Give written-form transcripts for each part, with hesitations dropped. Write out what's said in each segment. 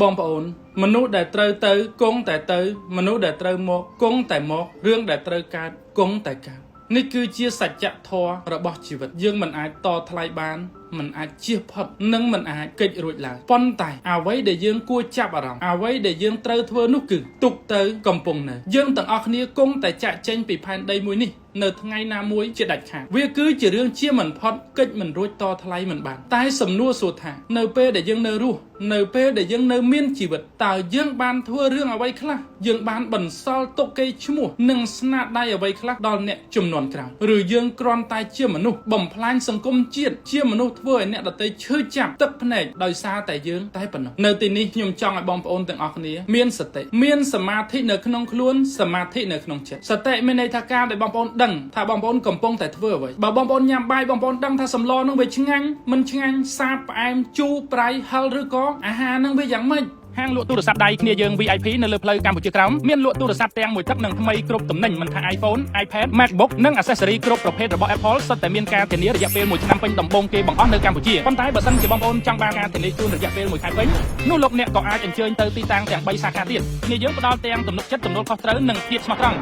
បងប្អូនមនុស្សដែលត្រូវទៅគង់តែទៅមនុស្សដែលត្រូវមកគង់តែមករឿងដែលត្រូវកើតគង់តែកើតនេះគឺជាសច្ចធម៌របស់ជីវិតយើងមិនអាចតថ្លៃបានមិនអាចជៀសផុតនិងមិនអាចគេចរួចឡើយប៉ុន្តែអ្វីដែលយើងគួរចាប់អារម្មណ៍អ្វីដែលយើងត្រូវធ្វើនោះគឺទុកទៅកំពុងនៅយើងទាំងអស់គ្នាគង់តែចាក់ចេញពីផែនដីមួយនេះនៅថ្ងៃណាមួយជាដាច់ខាតវាគឺជារឿងជាមិនផុតកិច្ចមិនរួចតថ្លៃមិនបានតែសំណួរសួរថានៅពេលដែលយើងនៅរស់នៅពេលដែលយើងនៅមានជីវិតតើយើងបានធ្វើរឿងអ្វីខ្លះយើងបានបន្សល់ទុកកេរ្តិ៍ឈ្មោះនិងស្នាដៃអ្វីខ្លះដល់អ្នកជំនាន់ក្រោយឬយើងគ្រាន់តែជាមនុស្សបំផ្លាញសង្គមជាតិជាមនុស្សធ្វើឲ្យអ្នកដទៃឈឺចាប់ទឹកភ្នែកដោយសារតែយើងតែប៉ុណ្ណោះនៅទីនេះខ្ញុំចង់ឲ្យបងប្អូនទាំងអស់គ្នាមានសតិមានសមាធិនៅក្នុងខ្លួនសមាធិនៅក្នុងចិត្តសតិមានន័យថាការដែលបងប្អូនដឹងថាបងប្អូនកំពុងតែធ្វើអ្វីបើបងប្អូនញ៉ាំបាយបងប្អូនដឹងថាសម្លនឹងវាឆ្ងាញ់មិនឆ្ងាញ់សាបផ្អែមជូរប្រៃហឹរឬក៏អាហារនឹងវាយ៉ាងម៉េចហាងលក់ទូរស័ព្ទដៃគ្នាយើង VIP នៅលើផ្លូវកម្ពុជាក្រោមមានលក់ទូរស័ព្ទទាំងមួយទឹកនិងថ្មីគ្រប់ទំនិញមិនថា iPhone, iPad, MacBook និង accessory គ្រប់ប្រភេទរបស់ Apple សុទ្ធតែមានការធានារយៈពេល1ឆ្នាំពេញដំបូងគេបង្អស់នៅកម្ពុជាប៉ុន្តែបើសិនជាបងប្អូនចង់បានការធានាជូនរយៈពេល1ខែពេញនោះលោកអ្នកក៏អាចអញ្ជើញទៅទីតាំងទាំង3សាខាទៀតគ្នាយើងផ្ដល់ទាំងទំនុកចិត្តទំនួលខុសត្រូវនិងភាពស្មោះត្រង់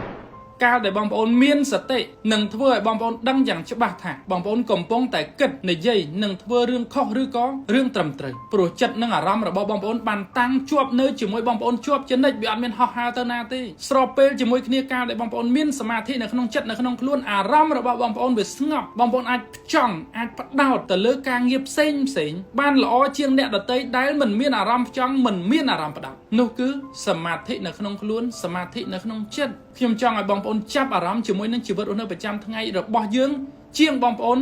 កាលដែលបងប្អូនមានសតិនឹងធ្វើឲ្យបងប្អូនដឹងយ៉ាងច្បាស់ថាបងប្អូនកំពុងតែគិតនិយាយនិងធ្វើរឿងខុសឬក៏រឿងត្រឹមត្រូវព្រោះចិត្តនិងអារម្មណ៍របស់បងប្អូនបានតាំងជាប់នៅជាមួយបងប្អូនជាប់ជានិច្ចវាអត់មានហោះហើរទៅណាទេស្របពេលជាមួយគ្នាកាលដែលបងប្អូនមានសមាធិនៅក្នុងចិត្តនៅក្នុងខ្លួនអារម្មណ៍របស់បងប្អូនវាស្ងប់បងប្អូនអាចផ្ចង់អាចផ្ដោតទៅលើការងារផ្សេងបានល្អជាងអ្នកដទៃដែលមិនមានអារម្មណ៍ផ្ចង់មិនមានអារម្មណ៍ផ្ដោតនោះគឺសមាធិនៅក្នុងខ្លួនសមាធិនៅក្នុងចិត្តខ្ញុំចង់ឲ្យបងប្អូនចាប់អារម្មណ៍ជាមួយនឹងជីវិតរស់នៅប្រចាំថ្ងៃរបស់យើងជាងបងប្អូន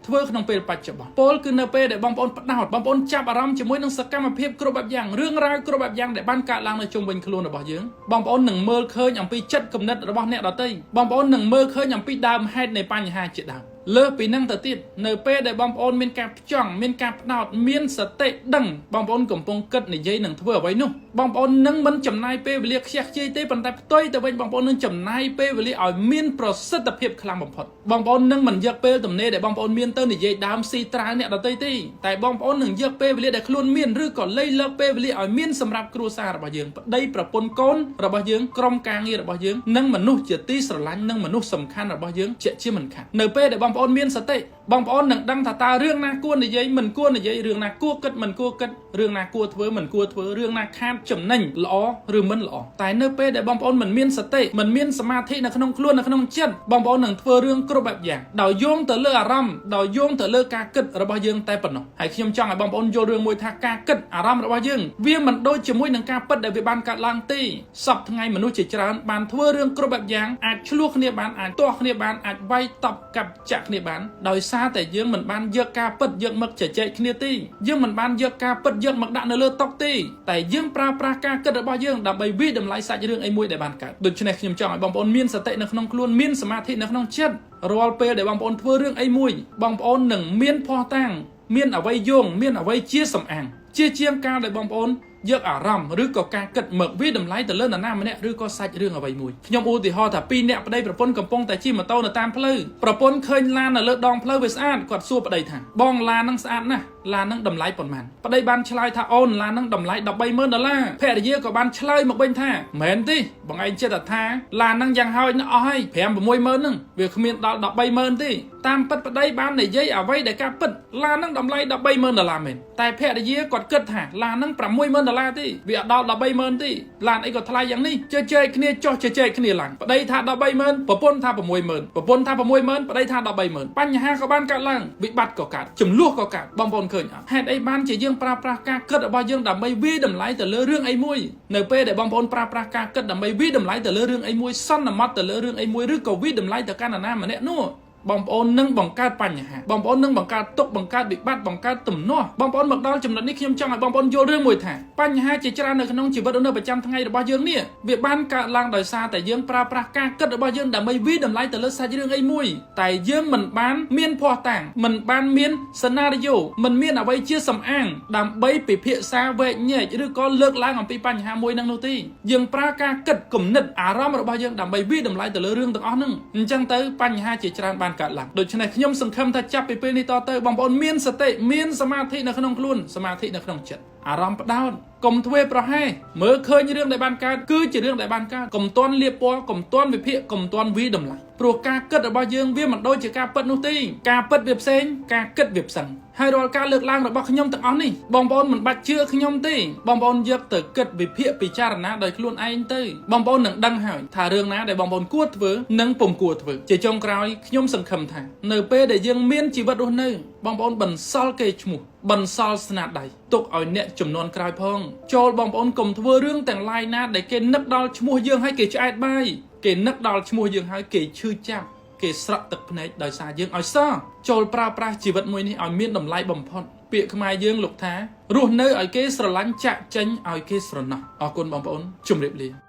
ធ្វើក្នុងពេលបច្ចុប្បន្នពលគឺនៅពេលដែលបងប្អូនផ្ដោតបងប្អូនចាប់អារម្មណ៍ជាមួយនឹងសកម្មភាពគ្រប់បែបយ៉ាងរឿងរ៉ាវគ្រប់បែបយ៉ាងដែលបានកើតឡើងនៅជុំវិញខ្លួនរបស់យើងបងប្អូននឹងមើលឃើញអំពីចិត្តគំនិតរបស់អ្នកដទៃបងប្អូននឹងមើលឃើញអំពីដើមហេតុនៃបញ្ហាជាដើមលើពីនឹងទៅទៀតនៅពេលដែលបងប្អូនមានការផ្ចង់មានការផ្ដោតមានសតិដឹងបងប្អូនកំពុងគិតនិយាយនឹងធ្វើអ្វីនោះបងប្អូននឹងមិនចំណាយពេលវេលាខ្ជះខ្ជាយទេប៉ុន្តែផ្ទុយទៅវិញបងប្អូននឹងចំណាយពេលវេលាឲ្យមានប្រសិទ្ធភាពខ្លាំងបំផុតបងប្អូននឹងមិនយកពេលទំនេរដែលបងប្អូនមានទៅនិយាយដើមស៊ីត្រាវអ្នកដទៃទេតែបងប្អូននឹងយកពេលវេលាដែលខ្លួនមានឬក៏លៃលកពេលវេលាឲ្យមានសម្រាប់គ្រួសាររបស់យើងប្តីប្រពន្ធកូនរបស់យើងក្រុមការងាររបស់យើងនិងមនុស្សជាទីស្រឡាញ់និងមនុស្សសំខាន់របស់យើងជាមិនខាននៅពេលដែលបងប្អូនមានសតិបងប្អូននឹងដឹងថាតើរឿងណាគួរនិយាយមិនគួរនិយាយរឿងណាគួរគិតមិនគួរគិតរឿងណាគួរធ្វើមិនគួរធ្វើរឿងណាខាតចំណេញល្អឬមិនល្អតែនៅពេលដែលបងប្អូនមិនមានសតិមិនមានសមាធិនៅក្នុងខ្លួននៅក្នុងចិត្តបងប្អូននឹងធ្វើរឿងគ្រប់បែបយ៉ាងដោយយោងទៅលើអារម្មណ៍ដោយយោងទៅលើការគិតរបស់យើងតែប៉ុណ្ណោះហើយខ្ញុំចង់ឲ្យបងប្អូនយល់រឿងមួយថាការគិតអារម្មណ៍របស់យើងវាមិនដូចជាមួយនឹងការពិតដែលវាបានកើតឡើងទេសពថ្ងៃមនុស្សជាច្រើនបានធ្វើរឿងគ្រប់បែបយ៉ាងអាចឆ្លោះគ្នាបានអាចទាស់គ្នាបានអាចវាយតប់កាប់ចាក់គ្នាបានដោយសារតែយើងមិនបានយកការពិតយកមកជជែកគ្នាទេយើងមិនបានយកការពិតយកមកដាក់នៅលើតុទេតែយើងប្រើប្រាស់ការគិតរបស់យើងដើម្បីវិតម្លៃសាច់រឿងអីមួយដែលបានកើតដូច្នេះខ្ញុំចង់ឲ្យបងប្អូនមានសតិនៅក្នុងខ្លួនមានសមាធិនៅក្នុងចិត្តរាល់ពេលដែលបងប្អូនធ្វើរឿងអីមួយបងប្អូននឹងមានភ័ស្តុតាងមានអ្វីយោងមានអ្វីជាសំអាងជាងការដែលបងប្អូនយកអារម្មណ៍ឬក៏ការគិតមកវិតម្លៃទៅលើនរណាម្នាក់ឬក៏សាច់រឿងអ្វីមួយខ្ញុំឧទាហរណ៍ថា2នាក់ប្តីប្រពន្ធកំពុងតែជិះម៉ូតូនៅតាមផ្លូវប្រពន្ធឃើញឡាននៅលើដងផ្លូវវាស្អាតគាត់សួរប្តីថាបងឡានហ្នឹងស្អាតណាស់ឡានហ្នឹងតម្លៃប៉ុន្មានប្តីបានឆ្លើយថាអូនឡានហ្នឹងតម្លៃ$130,000ភរិយាក៏បានឆ្លើយមកវិញថាមែនទេបងឯងចិត្តថាឡានហ្នឹងយ៉ាងហោចណាស់អស់ហើយ5-6ម៉ឺនហ្នឹងវាគ្មានដល់$130,000ទេតាមពិតប្តីបាននិយាយអ្វីដែលការពិតឡានហ្នឹងតម្លៃ$130,000មែនតែភរិយាគាត់គិតថាឡានហ្នឹង$60,000ទេវាអត់ដល់$130,000ទេឡានអីក៏ថ្លៃយ៉ាងនេះជជែកគ្នាចោះជជែកគ្នាឡើងប្តីថា$130,000ប្រពន្ធថា$60,000ប្រពន្ធថា$60,000ប្តីថា$130,000បញ្ហាក៏បានកើតឡើងវិបត្តិក៏កើតចំនួនក៏កើតបងប្អូនឃើញអត់ហេតុអីបានជាយើងប្រើប្រាស់ការគិតរបស់យើងដើម្បីវិតម្លៃទៅលើរឿងអីមួយនៅពេលដែលបងប្អូនប្រើប្រាស់ការគិតដើម្បីវិតម្លៃទៅលើរឿងអីមួយសន្មត់ទៅលើរឿងអីមួយឬក៏វិតម្លៃទៅកាន់នរណាម្នាក់នោះបងប្អូននឹងបង្កើតបញ្ហាបងប្អូននឹងបង្កើតទុក្ខបង្កើតវិបត្តិបង្កើតទំនាស់បងប្អូនមកដល់ចំណុចនេះខ្ញុំចង់ឲ្យបងប្អូនយល់រឿងមួយថាបញ្ហាជាច្រើននៅក្នុងជីវិតនៅប្រចាំថ្ងៃរបស់យើងនេះវាបានកើតឡើងដោយសារតែយើងប្រើប្រាស់ការគិតរបស់យើងដើម្បីវិតម្លៃទៅលើសាច់រឿងអីមួយតែយើងមិនបានមានភ័ស្តុតាងមិនបានមានសេណារីយ៉ូមិនមានអ្វីជាសំអាងដើម្បីពិភាក្សាវែកញែកឬក៏លើកឡើងអំពីបញ្ហាមួយនឹងនោះទេយើងប្រើការគិតគំនិតអារម្មណ៍របស់យើងដើម្បីវិតម្លៃទៅលើរឿងទាំងអស់ហ្នឹងអញ្ចឹងទៅបញ្ហាជាច្រើនបានកើតឡើងដូច្នេះខ្ញុំសង្ឃឹមថាចាប់ពីពេលនេះតទៅបងប្អូនមានសតិមានសមាធិនៅក្នុងខ្លួនសមាធិនៅក្នុងចិត្ត អារម្មណ៍ផ្ដោតកុំធ្វេសប្រហែសមើលឃើញរឿងដែលបានកើតគឺជារឿងដែលបានកើតកុំទាន់លៀបពណ៌កុំទាន់វិភាគកុំទាន់វិតម្លៃព្រោះការគិតរបស់យើងវាមិនដូចជាការពិតនោះទេការពិតវាផ្សេងការគិតវាផ្សេងហើយរាល់ការលើកឡើងរបស់ខ្ញុំទាំងអស់នេះបងប្អូនមិនបាច់ជឿខ្ញុំទេបងប្អូនយកទៅគិតវិភាគពិចារណាដោយខ្លួនឯងទៅបងប្អូននឹងដឹងហើយថារឿងណាដែលបងប្អូនគួរធ្វើនិងពុំគួរធ្វើជាចុងក្រោយខ្ញុំសង្ឃឹមថានៅពេលដែលយើងមានជីវិតរស់នៅបងប្អូនបន្សល់កេរ្តិ៍ឈ្មោះបន្សល់ស្នាដៃទុកឲ្យអ្នកចំនួនក្រោយផងចូលបងប្អូនកុំធ្វើរឿងទាំងឡាយណាដែលគេនឹកដល់ឈ្មោះយើងហើយគេឆ្អែតបាយគេនឹកដល់ឈ្មោះយើងហើយគេឈឺចាប់គេស្រក់ទឹកភ្នែកដោយសារយើងឲ្យសោះចូលប្រើប្រាស់ជីវិតមួយនេះឲ្យមានតម្លៃបំផុតពាក្យខ្មែរយើងលោកថារស់នៅឲ្យគេស្រឡាញ់ចាក់ចេញឲ្យគេស្រណោះអរគុណបងប្អូនជម្រាបលា